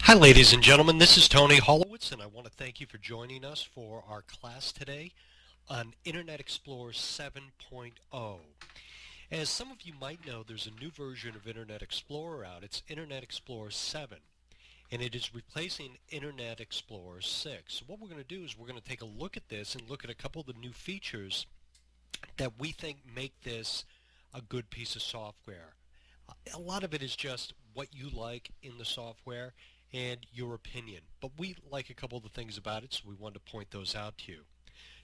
Hi ladies and gentlemen, this is Tony Holowitz and I want to thank you for joining us for our class today on Internet Explorer 7.0. As some of you might know, there's a new version of Internet Explorer out. It's Internet Explorer 7 and it is replacing Internet Explorer 6. So what we're going to do is we're going to take a look at this and look at a couple of the new features that we think make this a good piece of software. A lot of it is just what you like in the software and your opinion, but we like a couple of the things about it, so we wanted to point those out to you.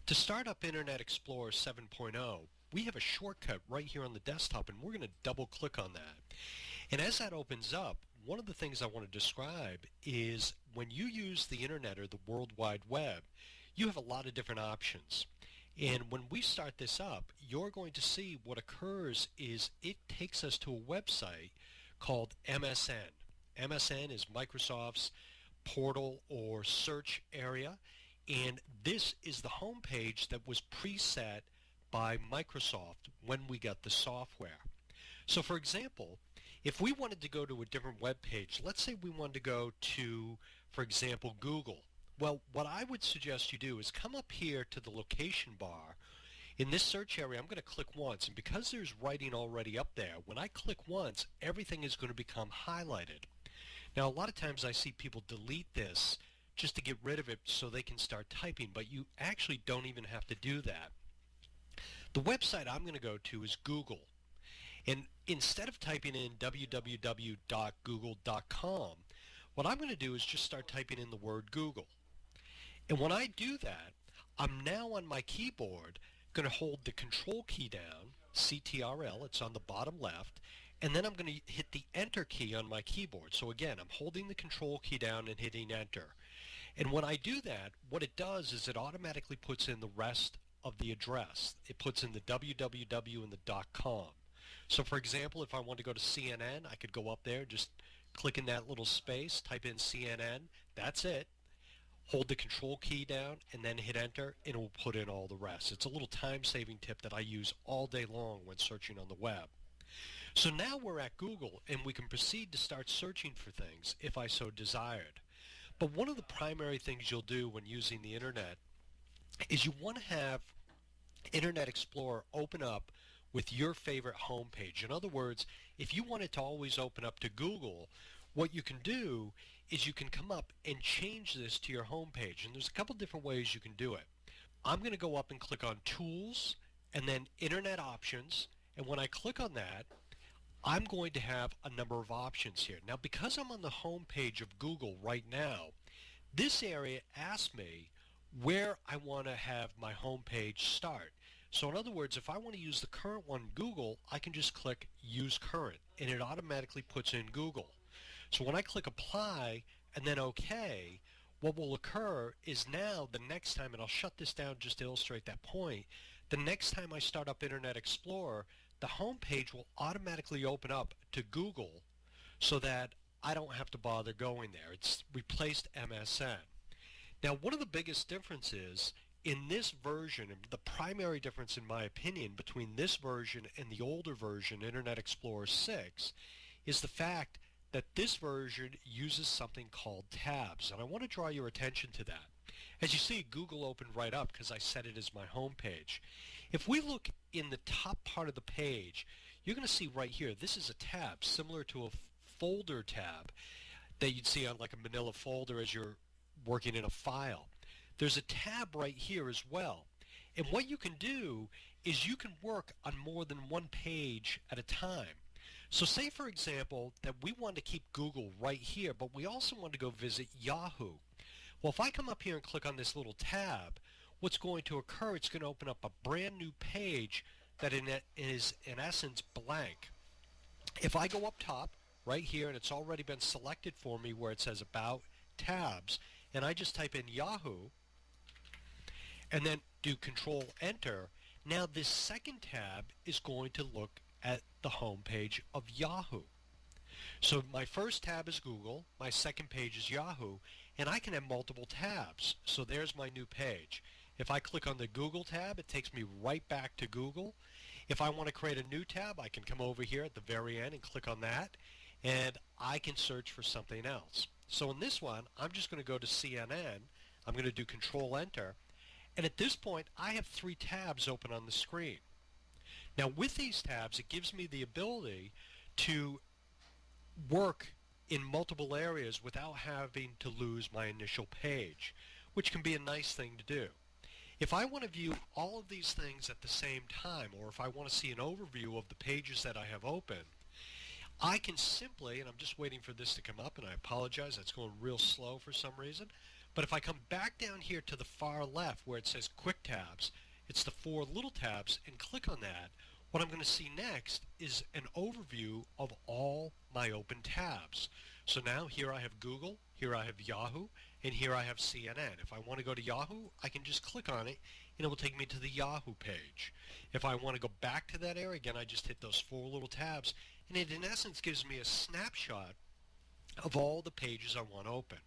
To start up Internet Explorer 7.0, we have a shortcut right here on the desktop, and we're going to double click on that. And as that opens up, one of the things I want to describe is when you use the internet or the World Wide Web, you have a lot of different options. And when we start this up, you're going to see what occurs is it takes us to a website called MSN. MSN is Microsoft's portal or search area, and this is the home page that was preset by Microsoft when we got the software. So for example, if we wanted to go to a different web page, let's say we wanted to go to, for example, Google. Well, what I would suggest you do is come up here to the location bar. In this search area, I'm going to click once, and because there's writing already up there, when I click once, everything is going to become highlighted. Now, a lot of times I see people delete this just to get rid of it so they can start typing, but you actually don't even have to do that. The website I'm going to go to is Google. And instead of typing in www.google.com, what I'm going to do is just start typing in the word Google. And when I do that, I'm now on my keyboard going to hold the control key down, CTRL, it's on the bottom left, and then I'm going to hit the enter key on my keyboard. So again, I'm holding the control key down and hitting enter. And when I do that, what it does is it automatically puts in the rest of the address. It puts in the www and the .com. So for example, if I want to go to CNN, I could go up there, just click in that little space, type in CNN, that's it. Hold the control key down and then hit enter, and it will put in all the rest. It's a little time-saving tip that I use all day long when searching on the web. So now we're at Google, and we can proceed to start searching for things if I so desired. But one of the primary things you'll do when using the internet is you want to have Internet Explorer open up with your favorite home page. In other words, if you want it to always open up to Google, what you can do is you can come up and change this to your home page. And there's a couple different ways you can do it. I'm going to go up and click on Tools and then Internet Options. And when I click on that, I'm going to have a number of options here. Now, because I'm on the home page of Google right now, this area asks me where I want to have my home page start. So in other words, if I want to use the current one, Google, I can just click Use Current, and it automatically puts in Google. So when I click Apply and then OK, what will occur is now the next time, and I'll shut this down just to illustrate that point, the next time I start up Internet Explorer, the home page will automatically open up to Google so that I don't have to bother going there. It's replaced MSN. Now, one of the biggest differences in this version, and the primary difference in my opinion between this version and the older version, Internet Explorer 6, is the fact that this version uses something called tabs. And I want to draw your attention to that. As you see, Google opened right up because I set it as my home page. If we look in the top part of the page, you're going to see right here, this is a tab similar to a folder tab that you'd see on like a manila folder as you're working in a file. There's a tab right here as well. And what you can do is you can work on more than one page at a time. So say, for example, that we want to keep Google right here, but we also want to go visit Yahoo. Well, if I come up here and click on this little tab, what's going to occur, it's going to open up a brand new page that is in essence blank. If I go up top right here, and it's already been selected for me where it says About, Tabs, and I just type in Yahoo and then do Control Enter, now this second tab is going to look at the home page of Yahoo. So my first tab is Google, my second page is Yahoo, and I can have multiple tabs. So there's my new page. If I click on the Google tab, it takes me right back to Google. If I want to create a new tab, I can come over here at the very end and click on that, and I can search for something else. So in this one, I'm just going to go to CNN. I'm going to do Control Enter. And at this point, I have 3 tabs open on the screen. Now with these tabs, it gives me the ability to work in multiple areas without having to lose my initial page, which can be a nice thing to do. If I want to view all of these things at the same time, or if I want to see an overview of the pages that I have open, I can simply, and I'm just waiting for this to come up, and I apologize, that's going real slow for some reason, but if I come back down here to the far left where it says Quick Tabs, it's the 4 little tabs, and click on that, what I'm going to see next is an overview of all my open tabs. So now here I have Google, here I have Yahoo, and here I have CNN. If I want to go to Yahoo, I can just click on it, and it will take me to the Yahoo page. If I want to go back to that area, again, I just hit those 4 little tabs, and it in essence gives me a snapshot of all the pages I want open.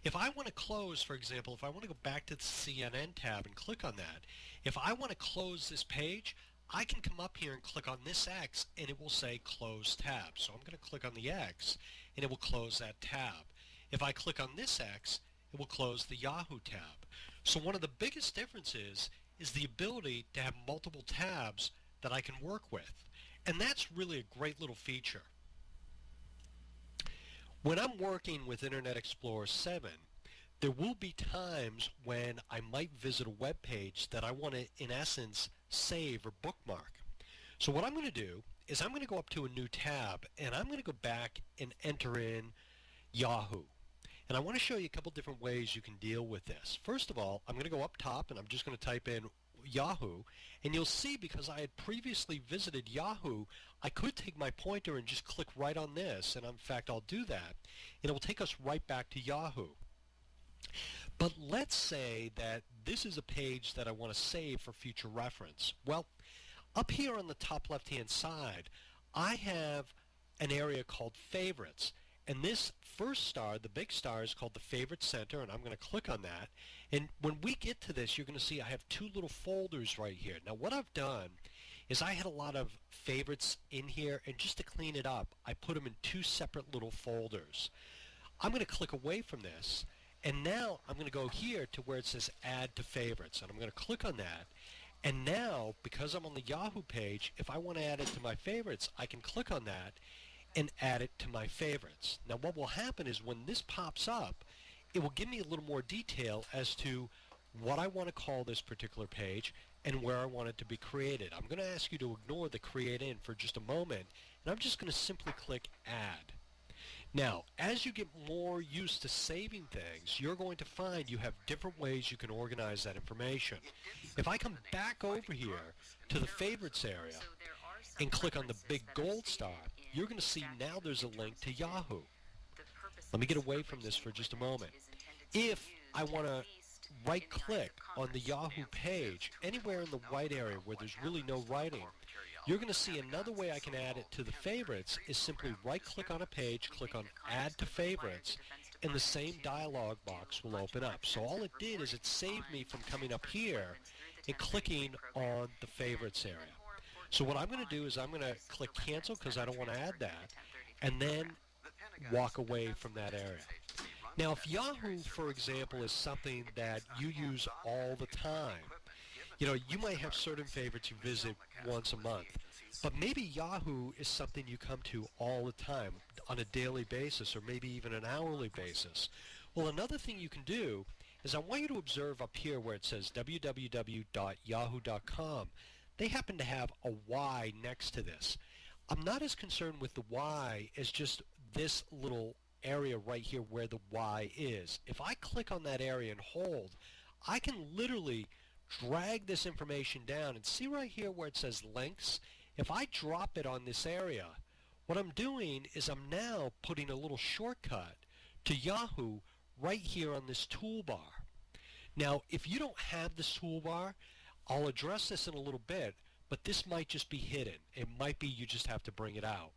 If I want to close, for example, if I want to go back to the CNN tab and click on that, if I want to close this page, I can come up here and click on this X and it will say Close Tab. So I'm going to click on the X and it will close that tab. If I click on this X, it will close the Yahoo tab. So one of the biggest differences is the ability to have multiple tabs that I can work with. And that's really a great little feature. When I'm working with Internet Explorer 7, there will be times when I might visit a web page that I want to, in essence, save or bookmark. So what I'm going to do is I'm going to go up to a new tab and I'm going to go back and enter in Yahoo. And I want to show you a couple different ways you can deal with this. First of all, I'm going to go up top and I'm just going to type in Yahoo, and you'll see because I had previously visited Yahoo, I could take my pointer and just click right on this, and in fact I'll do that, and it will take us right back to Yahoo. But let's say that this is a page that I want to save for future reference. Well, up here on the top left-hand side, I have an area called Favorites. And this first star, the big star, is called the Favorite Center, and I'm going to click on that. And when we get to this, you're going to see I have 2 little folders right here. Now what I've done is I had a lot of favorites in here, and just to clean it up, I put them in 2 separate little folders. I'm going to click away from this, and now I'm going to go here to where it says Add to Favorites, and I'm going to click on that. And now, because I'm on the Yahoo page, if I want to add it to my favorites, I can click on that and add it to my favorites. Now what will happen is when this pops up, it will give me a little more detail as to what I want to call this particular page and where I want it to be created. I'm going to ask you to ignore the create in for just a moment, and I'm just going to simply click add. Now, as you get more used to saving things, you're going to find you have different ways you can organize that information. If I come back over here to the favorites area and click on the big gold star, you're going to see now there's a link to Yahoo. Let me get away from this for just a moment. If I want to right-click on the Yahoo page, anywhere in the white area where there's really no writing, you're going to see another way I can add it to the favorites is simply right-click on a page, click on Add to Favorites, and the same dialog box will open up. So all it did is it saved me from coming up here and clicking on the favorites area. So what I'm going to do is I'm going to click Cancel because I don't want to add that, and then walk away from that area. Now if Yahoo, for example, is something that you use all the time, you know, you might have certain favorites you visit once a month, but maybe Yahoo is something you come to all the time on a daily basis or maybe even an hourly basis. Well, another thing you can do is I want you to observe up here where it says www.yahoo.com. They happen to have a Y next to this. I'm not as concerned with the Y as just this little area right here where the Y is. If I click on that area and hold, I can literally drag this information down and see right here where it says links. If I drop it on this area, what I'm doing is I'm now putting a little shortcut to Yahoo right here on this toolbar. Now if you don't have this toolbar, I'll address this in a little bit, but this might just be hidden. It might be you just have to bring it out.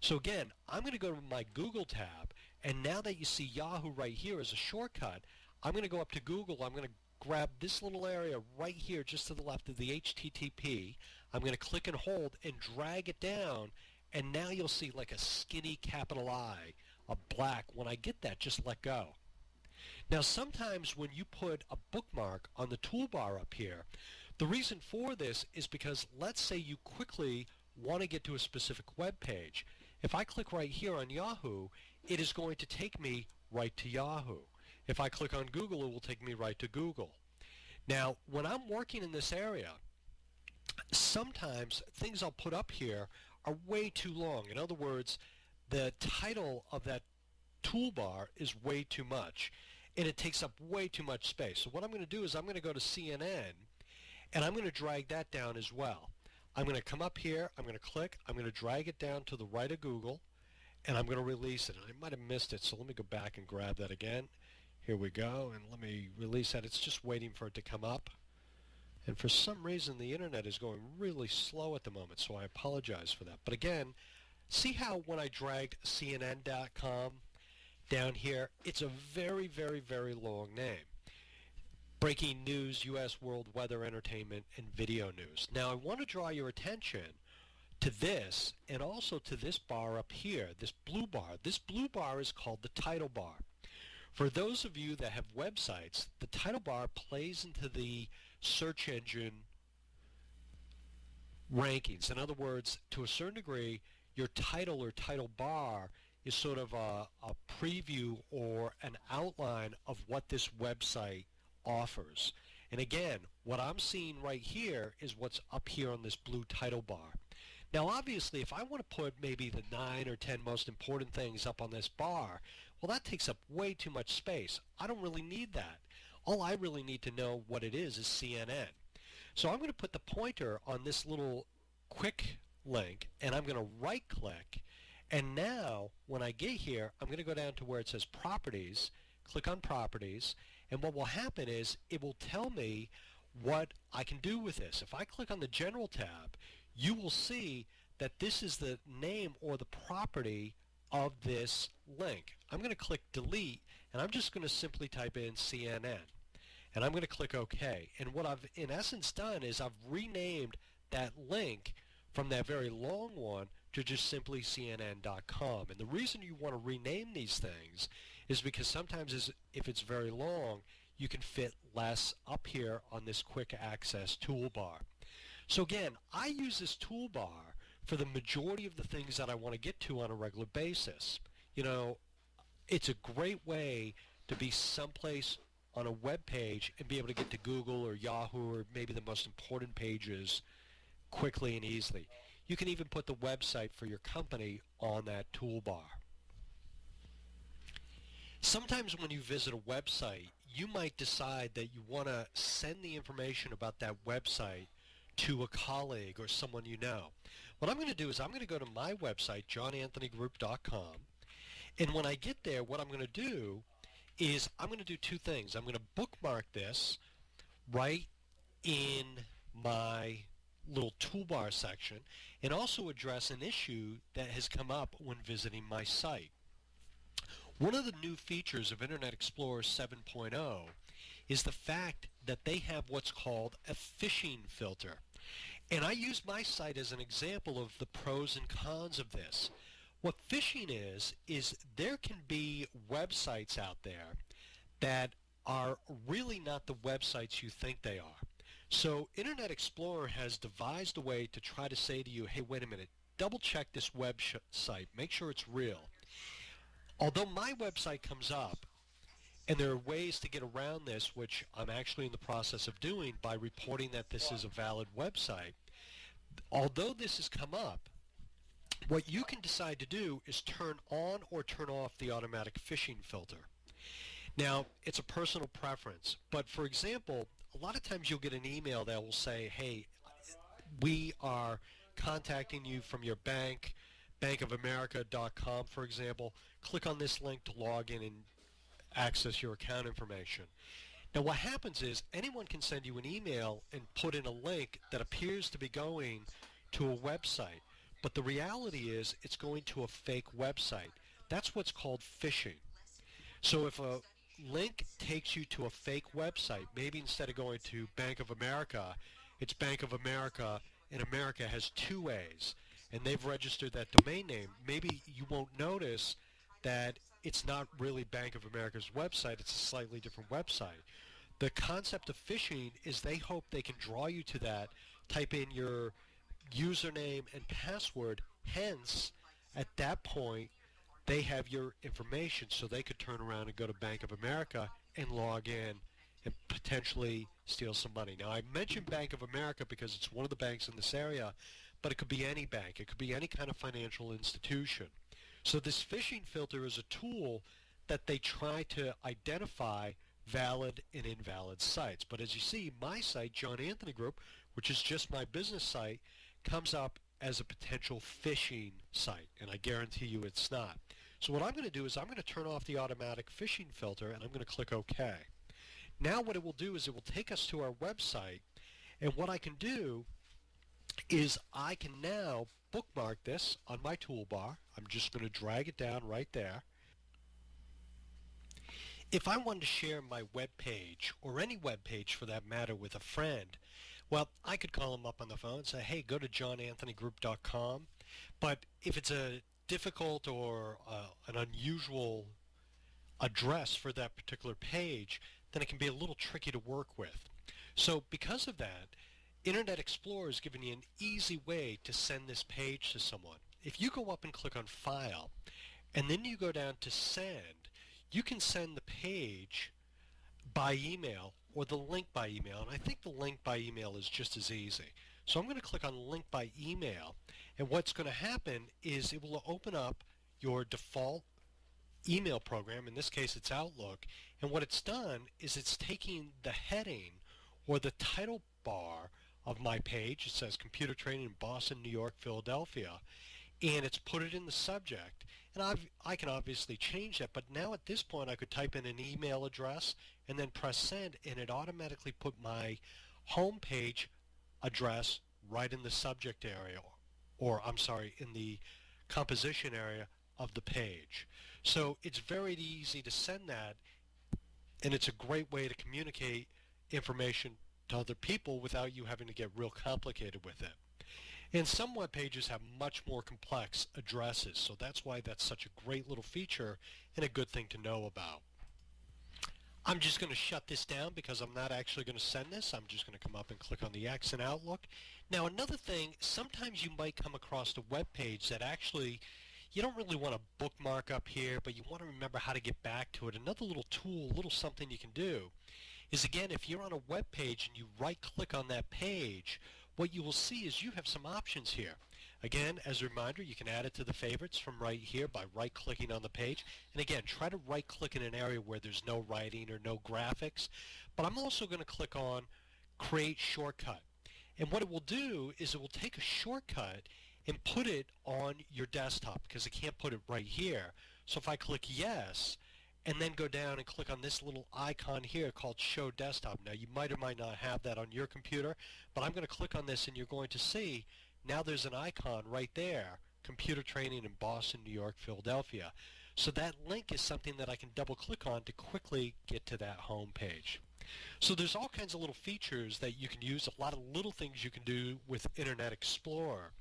So again, I'm going to go to my Google tab, and now that you see Yahoo right here as a shortcut, I'm going to go up to Google. I'm going to grab this little area right here just to the left of the HTTP. I'm going to click and hold and drag it down, and now you'll see like a skinny capital I a black. When I get that, just let go. Now sometimes when you put a bookmark on the toolbar up here, the reason for this is because let's say you quickly want to get to a specific web page. If I click right here on Yahoo, it is going to take me right to Yahoo. If I click on Google, it will take me right to Google. Now, when I'm working in this area, sometimes things I'll put up here are way too long. In other words, the title of that toolbar is way too much, and it takes up way too much space. So what I'm going to do is I'm going to go to CNN, and I'm going to drag that down as well. I'm going to come up here, I'm going to click, I'm going to drag it down to the right of Google, and I'm going to release it. And I might have missed it, so let me go back and grab that again. Here we go, and let me release that. It's just waiting for it to come up. And for some reason, the internet is going really slow at the moment, so I apologize for that. But again, see how when I dragged CNN.com down here, it's a very, very, very long name. Breaking news, U.S. world weather, entertainment, and video news. Now, I want to draw your attention to this and also to this bar up here, this blue bar. This blue bar is called the title bar. For those of you that have websites, the title bar plays into the search engine rankings. In other words, to a certain degree, your title or title bar is sort of a preview or an outline of what this website offers. And again, what I'm seeing right here is what's up here on this blue title bar. Now obviously, if I want to put maybe the 9 or 10 most important things up on this bar, well, that takes up way too much space. I don't really need that. All I really need to know what it is CNN. So I'm going to put the pointer on this little quick link, and I'm going to right click, and now when I get here, I'm going to go down to where it says properties, click on properties, and what will happen is it will tell me what I can do with this. If I click on the general tab, you will see that this is the name or the property of this link. I'm going to click delete, and I'm just going to simply type in CNN, and I'm going to click OK. And what I've in essence done is I've renamed that link from that very long one to just simply CNN.com. And the reason you want to rename these things is because sometimes if it's very long, you can fit less up here on this quick access toolbar. So again, I use this toolbar for the majority of the things that I want to get to on a regular basis. You know, it's a great way to be someplace on a web page and be able to get to Google or Yahoo or maybe the most important pages quickly and easily. You can even put the website for your company on that toolbar. Sometimes when you visit a website, you might decide that you want to send the information about that website to a colleague or someone you know. What I'm going to do is I'm going to go to my website, johnanthonygroup.com, and when I get there, what I'm going to do is I'm going to do two things. I'm going to bookmark this right in my little toolbar section and also address an issue that has come up when visiting my site. One of the new features of Internet Explorer 7.0 is the fact that they have what's called a phishing filter. And I use my site as an example of the pros and cons of this. What phishing is there can be websites out there that are really not the websites you think they are. So Internet Explorer has devised a way to try to say to you, hey, wait a minute, double check this website, make sure it's real. Although my website comes up, and there are ways to get around this, which I'm actually in the process of doing by reporting that this is a valid website, although this has come up, what you can decide to do is turn on or turn off the automatic phishing filter. Now, it's a personal preference, but for example, a lot of times you'll get an email that will say, hey, we are contacting you from your bank, bankofamerica.com, for example. Click on this link to log in and access your account information. Now what happens is anyone can send you an email and put in a link that appears to be going to a website, but the reality is it's going to a fake website. That's what's called phishing. So if a link takes you to a fake website, maybe instead of going to Bank of America, it's Bank of America, and America has two A's, and they've registered that domain name, maybe you won't notice that it's not really Bank of America's website, it's a slightly different website. The concept of phishing is they hope they can draw you to that, type in your username and password, hence, at that point, they have your information so they could turn around and go to Bank of America and log in and potentially steal some money. Now, I mentioned Bank of America because it's one of the banks in this area, but it could be any bank. It could be any kind of financial institution. So this phishing filter is a tool that they try to identify valid and invalid sites. But as you see, my site, John Anthony Group, which is just my business site, comes up as a potential phishing site, and I guarantee you it's not. So what I'm going to do is I'm going to turn off the automatic phishing filter, and I'm going to click OK. Now what it will do is it will take us to our website, and what I can do is I can now bookmark this on my toolbar. I'm just going to drag it down right there. If I wanted to share my web page, or any web page for that matter, with a friend, well, I could call them up on the phone and say, hey, go to johnanthonygroup.com. But if it's a difficult or an unusual address for that particular page, then it can be a little tricky to work with. So because of that, Internet Explorer is giving you an easy way to send this page to someone. If you go up and click on File, and then you go down to Send, you can send the page by email or the link by email, and I think the link by email is just as easy. So I'm going to click on link by email, and what's going to happen is it will open up your default email program. In this case it's Outlook, and what it's done is it's taking the heading or the title bar of my page. It says computer training in Boston, New York, Philadelphia, and it's put it in the subject, and I can obviously change that, but now at this point I could type in an email address and then press send, and it automatically put my home page address right in the subject area, or I'm sorry, in the composition area of the page. So it's very easy to send that, and it's a great way to communicate information to other people without you having to get real complicated with it. And some web pages have much more complex addresses, so that's why that's such a great little feature and a good thing to know about. I'm just going to shut this down because I'm not actually going to send this. I'm just going to come up and click on the X in Outlook. Now another thing, sometimes you might come across a web page that actually you don't really want to bookmark up here, but you want to remember how to get back to it. Another little tool, a little something you can do is, again, if you're on a web page and you right click on that page, what you will see is you have some options here. Again, as a reminder, you can add it to the favorites from right here by right-clicking on the page. And again, try to right-click in an area where there's no writing or no graphics. But I'm also going to click on Create Shortcut. And what it will do is it will take a shortcut and put it on your desktop, because it can't put it right here. So if I click Yes, and then go down and click on this little icon here called Show Desktop. Now you might or might not have that on your computer, but I'm going to click on this and you're going to see now there's an icon right there, Computer Training in Boston, New York, Philadelphia. So that link is something that I can double click on to quickly get to that home page. So there's all kinds of little features that you can use, a lot of little things you can do with Internet Explorer.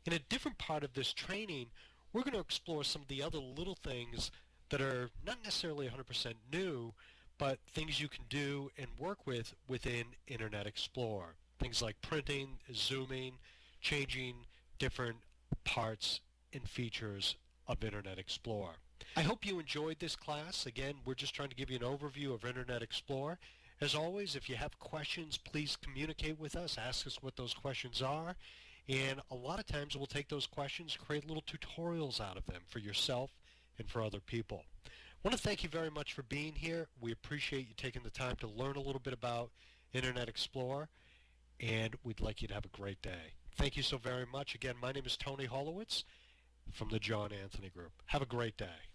In a different part of this training, we're going to explore some of the other little things that are not necessarily 100% new, but things you can do and work with within Internet Explorer. Things like printing, zooming, changing different parts and features of Internet Explorer. I hope you enjoyed this class. Again, we're just trying to give you an overview of Internet Explorer. As always, if you have questions, please communicate with us. Ask us what those questions are. And a lot of times we'll take those questions, create little tutorials out of them for yourself and for other people. I want to thank you very much for being here. We appreciate you taking the time to learn a little bit about Internet Explorer, and we'd like you to have a great day. Thank you so very much. Again, my name is Tony Holowitz from the John Anthony Group. Have a great day.